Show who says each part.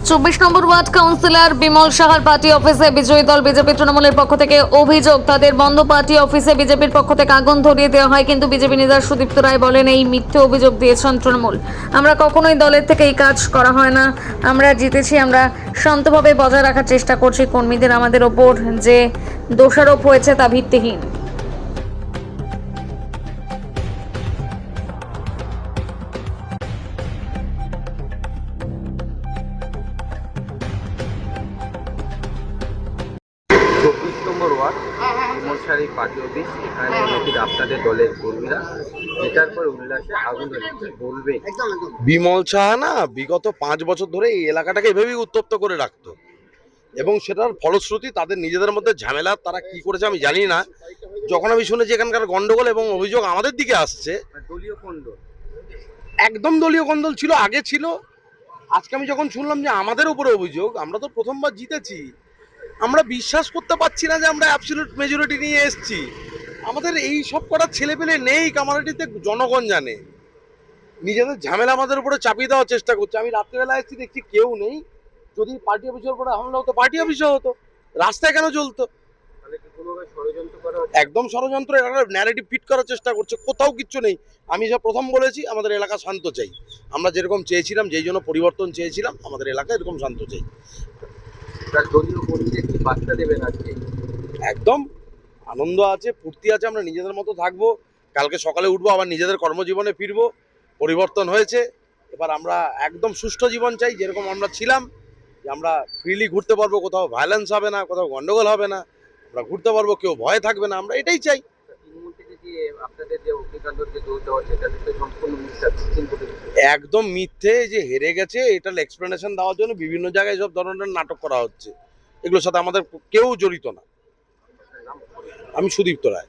Speaker 1: 24 নম্বর ward councillor Bimal সাহার party অফিসে বিজয়ী দল বিজেপি তৃণমূলের পক্ষ থেকে অভিযোগ তাদের বন্ধ পার্টি অফিসে বিজেপির পক্ষ থেকে আগুন ধরিয়ে দেওয়া হয়, কিন্তু বিজেপি নেতা সুদীপ্ত রায় বলেন এই মিথ্যে অভিযোগ দিয়েছেন তৃণমূল। আমরা কখনোই দলের থেকে এই কাজ করা হয় না, আমরা জিতেছি, আমরা শান্তভাবে বজায় রাখার চেষ্টা করছি। কর্মীদের আমাদের ওপর যে দোষারোপ হয়েছে তা ভিত্তিহীন।
Speaker 2: চব্বিশ নম্বর ওয়ার্ড বিমলসারি পার্টি অফিস, এখানে নাকি আপনাদের দলের কর্মীরা এটার পর উল্লাসে আগুন ধরিয়েছে, বলবে
Speaker 3: বিমল সাহা না বিগত 5 বছর ধরে এই এলাকাটাকে এভাবেই উত্তপ্ত করে রাখতো এবং সেটার ফলশ্রুতি তাদের নিজেদের মধ্যে ঝামেলা তারা কি করেছে আমি জানি না। যখন আমি শুনেছি এখানকার গন্ডগোল এবং অভিযোগ আমাদের দিকে আসছে,
Speaker 2: দলীয় খণ্ড
Speaker 3: একদম দলীয় কন্দল ছিল, আগে ছিল। আজকে আমি যখন শুনলাম যে আমাদের উপরে অভিযোগ, আমরা তো প্রথমবার জিতেছি, আমরা বিশ্বাস করতে পারছি না যে আমরা অ্যাবসলিউট মেজরিটি নিয়ে এসেছি। আমাদের এই সব করার ছেলেপেলে নেই, কামারহাটিতে জনগণ জানে। নিজেদের ঝামেলা আমাদের উপরে চাপিয়ে দেওয়ার চেষ্টা করছে। আমি রাত্রেবেলা এসেছি, দেখছি কেউ নেই। যদি পার্টি অফিসের উপরে হামলা হতো পার্টি অফিসে হতো, রাস্তায় কেন চলতো?
Speaker 2: তাহলে কি কোনোভাবে ষড়যন্ত্র করা হচ্ছে?
Speaker 3: একদম ষড়যন্ত্র, একটা ন্যারেটিভ ফিট করার চেষ্টা করছে। কোথাও কিচ্ছু নেই। আমি যা প্রথম বলেছি, আমাদের এলাকা শান্ত চাই। আমরা যেরকম চেয়েছিলাম, যেই জন্য পরিবর্তন চেয়েছিলাম, আমাদের এলাকা এরকম শান্ত চাই।
Speaker 2: তার দলীয় কর্মীদের কি বার্তা দেবেন আজকে?
Speaker 3: একদম আনন্দ আছে, ফুর্তি আছে, আমরা নিজেদের মতো থাকবো। কালকে সকালে উঠবো, আবার নিজেদের কর্মজীবনে ফিরবো। পরিবর্তন হয়েছে, এবার আমরা একদম সুষ্ঠু জীবন চাই, যেরকম আমরা ছিলাম, যে আমরা ফ্রিলি ঘুরতে পারবো, কোথাও ভায়োলেন্স হবে না, কোথাও গন্ডগোল হবে না, আমরা ঘুরতে পারবো, কেউ ভয় থাকবে না, আমরা এটাই চাই।
Speaker 2: তৃণমূল থেকে যে আপনাদের যে অগ্নিকাণ্ডের যে দোষ দেওয়া হচ্ছে, এটা তো সম্পূর্ণ মিথ্যা।
Speaker 3: একদম মিথ্যে। যে হেরে গেছে এটার এক্সপ্লেনেশন দেওয়ার জন্য বিভিন্ন জায়গায় সব ধরনের নাটক করা হচ্ছে, এগুলোর সাথে আমাদের কেউ জড়িত না। আমি সুদীপ্ত রায়।